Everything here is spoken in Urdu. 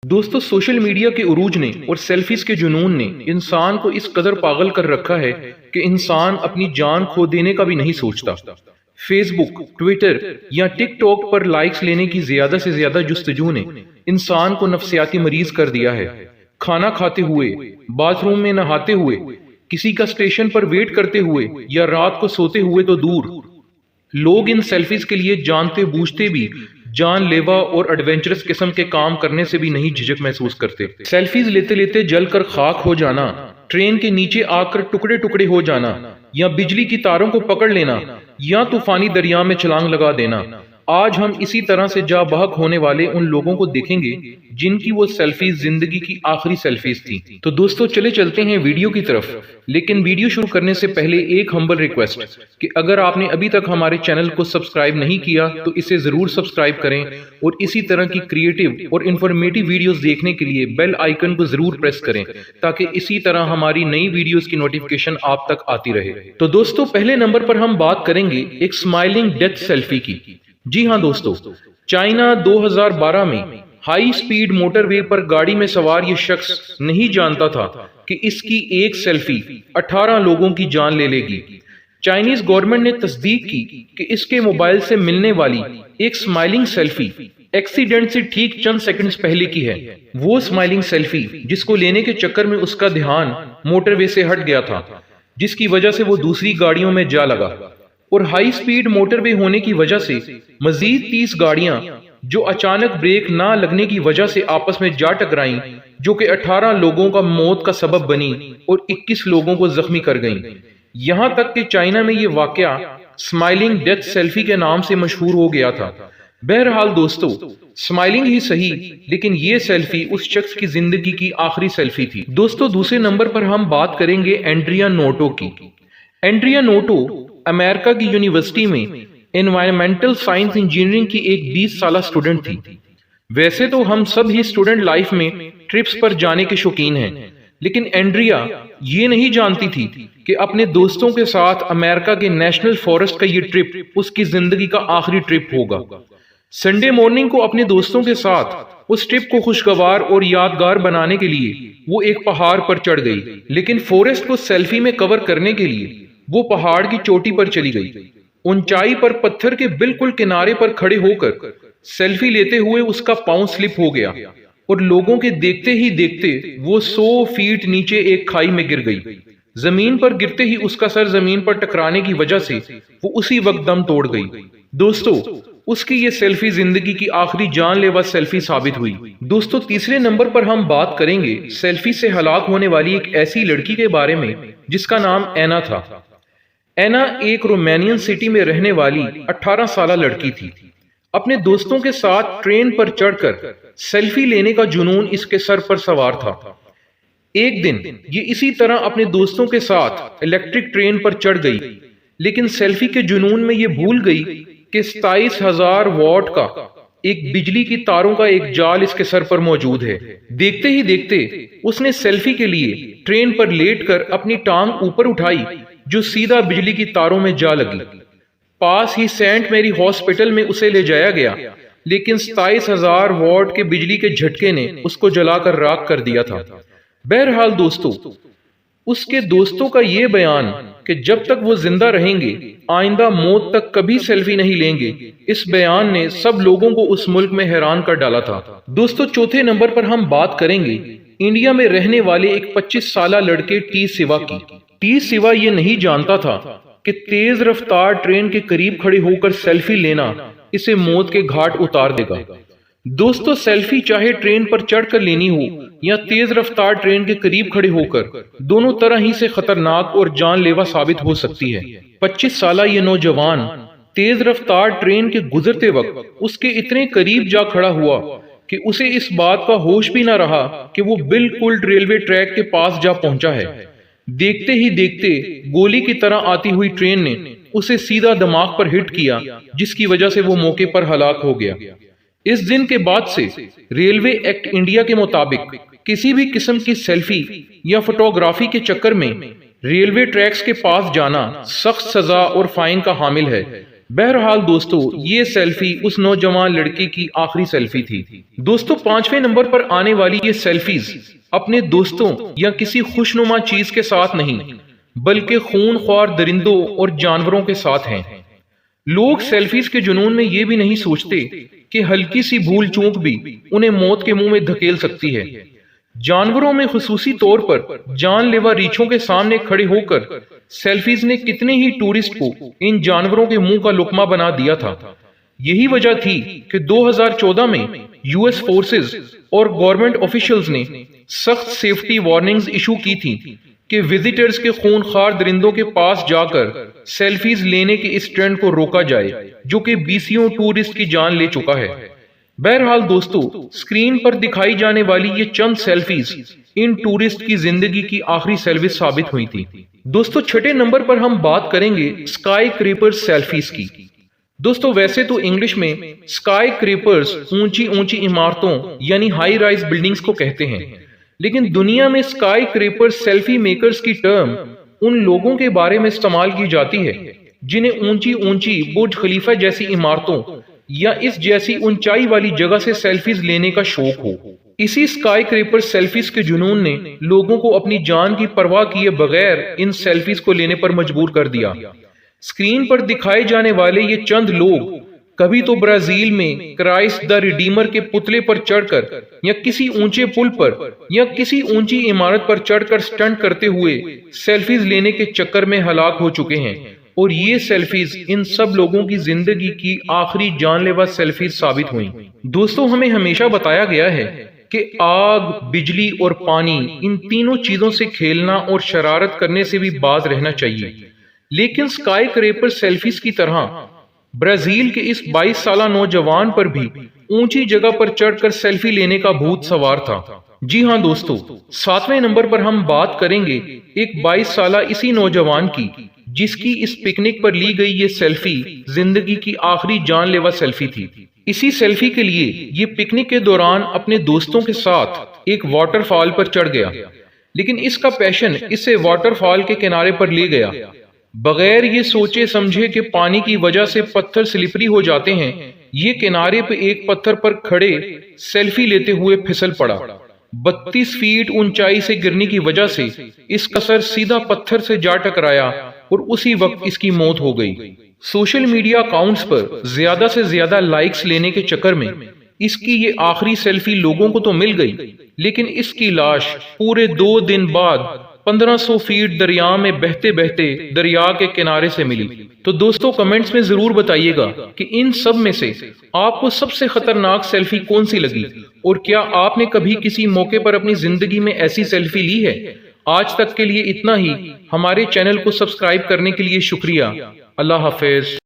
دوستو سوشل میڈیا کے عروج نے اور سیلفیز کے جنون نے انسان کو اس قدر پاگل کر رکھا ہے کہ انسان اپنی جان کھو دینے کا بھی نہیں سوچتا۔ فیس بک، ٹویٹر یا ٹک ٹاک پر لائکس لینے کی زیادہ سے زیادہ جستجو نے انسان کو نفسیاتی مریض کر دیا ہے۔ کھانا کھاتے ہوئے، باتھ روم میں نہاتے ہوئے، کسی کا اسٹیشن پر ویٹ کرتے ہوئے یا رات کو سوتے ہوئے تو دور، لوگ ان سیلفیز کے لیے جانتے بوجھتے بھی جان لیوا اور ایڈونچرس قسم کے کام کرنے سے بھی نہیں جھجک محسوس کرتے۔ سیلفیز لیتے لیتے جل کر خاک ہو جانا، ٹرین کے نیچے آ کر ٹکڑے ٹکڑے ہو جانا، یا بجلی کی تاروں کو پکڑ لینا، یا طوفانی دریا میں چھلانگ لگا دینا۔ آج ہم اسی طرح سے جاں بحق ہونے والے ان لوگوں کو دیکھیں گے جن کی وہ سیلفیز زندگی کی آخری سیلفیز تھی۔ تو دوستو چلتے ہیں ویڈیو کی طرف، لیکن ویڈیو شروع کرنے سے پہلے ایک ہمبل ریکویسٹ کہ اگر آپ نے ابھی تک ہمارے چینل کو سبسکرائب نہیں کیا تو اسے ضرور سبسکرائب کریں، اور اسی طرح کی کریٹیو اور انفارمیٹیو ویڈیوز دیکھنے کے لیے بیل آئیکن کو ضرور پریس کریں تاکہ اسی طرح ہماری نئی ویڈیوز کی نوٹیفیکیشن آپ تک آتی رہے۔ تو دوستو پہلے نمبر پر ہم بات کریں گے ایک اسمائلنگ ڈیتھ سیلفی کی۔ جی ہاں دوستو، چائنا 2012 میں ہائی سپیڈ موٹر وے پر گاڑی میں سوار یہ شخص نہیں جانتا تھا کہ اس کی ایک سیلفی 18 لوگوں کی جان لے لے گی۔ چائنیز گورنمنٹ نے تصدیق کی کہ اس کے موبائل سے ملنے والی ایک سمائلنگ سیلفی ایکسیڈنٹ سے ٹھیک چند سیکنڈز پہلے کی ہے۔ وہ سمائلنگ سیلفی جس کو لینے کے چکر میں اس کا دھیان موٹر وے سے ہٹ گیا تھا، جس کی وجہ سے وہ دوسری گاڑیوں میں جا لگا، اور ہائی سپیڈ موٹر وے ہونے کی وجہ سے مزید 30 گاڑیاں جو اچانک بریک نہ لگنے کی وجہ سے آپس میں جا ٹکرائیں، جو کہ 18 لوگوں کا موت کا سبب بنی اور 21 لوگوں کو زخمی کر گئیں۔ یہاں تک کہ چائنا میں یہ واقعہ سمائلنگ ڈیتھ سیلفی کے نام سے مشہور ہو گیا تھا۔ بہرحال دوستو، سمائلنگ ہی صحیح، لیکن یہ سیلفی اس شخص کی زندگی کی آخری سیلفی تھی۔ دوستو دوسرے نمبر پر ہم بات کریں گے اینڈریا نوٹو کی۔ اینڈریا نوٹو امریکہ کی یونیورسٹی میں انوائرمنٹل سائنس انجینئرنگ کی ایک 20 سالہ اسٹوڈنٹ تھی۔ ویسے تو ہم سب ہی اسٹوڈنٹ لائف میں ٹرپس پر جانے کے شوقین ہیں، لیکن اینڈریا یہ نہیں جانتی تھی کہ اپنے دوستوں کے ساتھ امریکہ کے نیشنل فارسٹ کا یہ ٹرپ اس کی زندگی کا آخری ٹرپ ہوگا۔ سنڈے مارننگ کو اپنے دوستوں کے ساتھ اس ٹرپ کو خوشگوار اور یادگار بنانے کے لیے وہ ایک پہاڑ پر چڑھ گئی، لیکن فارسٹ کو سیلفی میں کور کرنے کے لیے وہ پہاڑ کی چوٹی پر چلی گئی۔ اونچائی پر پتھر کے بالکل کنارے پر کھڑے ہو کر سیلفی لیتے ہوئے اس کا پاؤں سلپ ہو گیا، اور لوگوں کے دیکھتے ہی دیکھتے وہ 100 فیٹ نیچے ایک کھائی میں گر گئی۔ زمین پر گرتے ہی اس کا سر زمین پر ٹکرانے کی وجہ سے وہ اسی وقت دم توڑ گئی۔ دوستو اس کی یہ سیلفی زندگی کی آخری جان لیوا سیلفی ثابت ہوئی۔ دوستو تیسرے نمبر پر ہم بات کریں گے سیلفی سے ہلاک ہونے والی ایک ایسی لڑکی کے بارے میں جس کا نام اینا تھا۔ اینا ایک رومانین سٹی میں رہنے والی 18 سالہ لڑکی تھی۔ اپنے دوستوں کے ساتھ ٹرین پر چڑھ کر سیلفی لینے کا جنون اس کے سر پر سوار تھا۔ ایک دن یہ اسی طرح اپنے دوستوں کے ساتھ الیکٹرک ٹرین پر چڑھ گئی، لیکن سیلفی کے جنون میں یہ بھول گئی کہ 27,000 واٹ کا ایک بجلی کی تاروں کا ایک جال اس کے سر پر موجود ہے۔ دیکھتے ہی دیکھتے اس نے سیلفی کے لیے ٹرین پر لیٹ کر اپنی ٹانگ اوپر اٹھائی جو سیدھا بجلی کی تاروں میں جا لگی۔ پاس ہی سینٹ میری ہاسپٹل میں اسے لے جایا گیا، لیکن 27,000 واٹ کے بجلی کے جھٹکے نے اس کو جلا کر راکھ کر دیا تھا۔ بہرحال دوستو اس کے دوستوں کا یہ بیان کہ جب تک وہ زندہ رہیں گے آئندہ موت تک کبھی سیلفی نہیں لیں گے، اس بیان نے سب لوگوں کو اس ملک میں حیران کر ڈالا تھا۔ دوستو چوتھے نمبر پر ہم بات کریں گے انڈیا میں رہنے والے ایک 25 سالہ لڑکے ٹی سیوا کی۔ ٹی سیوا یہ نہیں جانتا تھا کہ تیز رفتار ٹرین کے قریب کھڑے ہو کر سیلفی لینا اسے موت کے گھاٹ اتار دے گا۔ دوستو سیلفی چاہے ٹرین پر چڑھ کر لینی ہو یا تیز رفتار ٹرین کے قریب کھڑے ہو کر، دونوں طرح ہی سے خطرناک اور جان لیوا ثابت ہو سکتی ہے۔ 25 سالہ یہ نوجوان تیز رفتار ٹرین کے گزرتے وقت اس کے اتنے قریب جا کھڑا ہوا کہ اسے اس بات کا ہوش بھی نہ رہا کہ وہ بالکل ریلوے ٹریک کے پاس جا پہنچا ہے۔ دیکھتے ہی دیکھتے گولی کی طرح آتی ہوئی ٹرین نے اسے سیدھا دماغ پر ہٹ کیا، جس کی وجہ سے وہ موقع پر ہلاک ہو گیا۔ اس دن کے بعد سے ریلوے ایکٹ انڈیا کے مطابق کسی بھی قسم کی سیلفی یا فوٹوگرافی کے چکر میں ریلوے ٹریکس کے پاس جانا سخت سزا اور فائن کا حامل ہے۔ بہرحال دوستو، یہ سیلفی اس نوجوان لڑکی کی آخری سیلفی تھی۔ دوستو، 5ویں نمبر پر آنے والی یہ سیلفیز اپنے دوستوں یا کسی خوشنما چیز کے ساتھ نہیں بلکہ خون خوار درندوں اور جانوروں کے ساتھ ہیں۔ لوگ سیلفیز کے جنون میں یہ بھی نہیں سوچتے کہ ہلکی سی بھول چوک بھی انہیں موت کے منہ میں دھکیل سکتی ہے۔ جانوروں میں خصوصی طور پر جان لیوا ریچھوں کے سامنے کھڑے ہو کر سیلفیز نے کتنے ہی ٹورسٹ کو ان جانوروں کے منہ کا لقمہ بنا دیا تھا۔ یہی وجہ تھی کہ 2014 میں یو ایس فورسز اور گورنمنٹ آفیشلز نے سخت سیفٹی وارننگز ایشو کی تھی کہ وزٹرز کے خونخوار درندوں کے پاس جا کر سیلفیز لینے کے اس ٹرینڈ کو روکا جائے جو کہ بیسیوں ٹورسٹ کی جان لے چکا ہے۔ بہرحال دوستو، اسکرین پر دکھائی جانے والی یہ چند سیلفیز ان ٹورسٹ کی زندگی کی آخری سیلفیز ثابت ہوئی تھی۔ دوستو، 6 نمبر پر ہم بات کریں گے اسکائی کریپر سیلفیز کی۔ دوستو، ویسے تو انگلش میں اسکائی کریپرز اونچی اونچی عمارتوں یعنی ہائی رائز بلڈنگز کو کہتے ہیں، لیکن دنیا میں اسکائی کریپر سیلفی میکرز کی ٹرم ان لوگوں کے بارے میں استعمال کی جاتی ہے جنہیں اونچی اونچی برج خلیفہ جیسی عمارتوں یا اس جیسی اونچائی والی جگہ سے سیلفیز لینے کا شوق ہو۔ اسی اسکائی کریپر سیلفیز کے جنون نے لوگوں کو اپنی جان کی پرواہ کیے بغیر ان سیلفیز کو لینے پر مجبور کر دیا۔ اسکرین پر دکھائے جانے والے یہ چند لوگ کبھی تو برازیل میں کرائسٹ دا ریڈیمر کے پتلے پر چڑھ کر یا کسی اونچے پل پر یا کسی اونچی عمارت پر چڑھ کر سٹنٹ کرتے ہوئے سیلفیز لینے کے چکر میں ہلاک ہو چکے ہیں، اور یہ سیلفیز ان سب لوگوں کی زندگی کی آخری جان لیوا سیلفیز ثابت ہوئیں۔ دوستو، ہمیں ہمیشہ بتایا گیا ہے کہ آگ، بجلی اور پانی، ان تینوں چیزوں سے کھیلنا اور شرارت کرنے سے بھی باز رہنا چاہیے، لیکن اسکائی کریپر سیلفیز کی طرح برازیل کے اس 22 سالہ نوجوان پر بھی اونچی جگہ پر چڑھ کر سیلفی لینے کا بھوت سوار تھا۔ جی ہاں دوستو، 7ویں نمبر پر ہم بات کریں گے ایک 22 سالہ اسی نوجوان کی جس کی اس پکنک پر لی گئی یہ سیلفی زندگی کی آخری جان لیوا سیلفی تھی۔ اسی سیلفی کے لیے یہ پکنک کے دوران اپنے دوستوں کے ساتھ ایک واٹر فال پر چڑھ گیا، لیکن اس کا پیشن اسے واٹر فال کے کنارے پر لے گیا۔ بغیر یہ سوچے سمجھے کہ پانی کی وجہ سے پتھر سلپری ہو جاتے ہیں، یہ کنارے پہ ایک پتھر پر کھڑے سیلفی لیتے ہوئے پھسل پڑا۔ 32 فیٹ اونچائی سے گرنے کی وجہ سے اس کا سر سیدھا پتھر سے جا ٹکرایا اور اسی وقت اس کی موت ہو گئی۔ سوشل میڈیا اکاؤنٹس پر زیادہ سے زیادہ لائکس لینے کے چکر میں اس کی یہ آخری سیلفی لوگوں کو تو مل گئی، لیکن اس کی لاش پورے 2 دن بعد 1500 فیٹ دریا میں بہتے بہتے دریا کے کنارے سے ملی۔ تو دوستو، کمنٹس میں ضرور بتائیے گا کہ ان سب میں سے آپ کو سب سے خطرناک سیلفی کون سی لگی، اور کیا آپ نے کبھی کسی موقع پر اپنی زندگی میں ایسی سیلفی لی ہے؟ آج تک کے لیے اتنا ہی۔ ہمارے چینل کو سبسکرائب کرنے کے لیے شکریہ۔ اللہ حافظ۔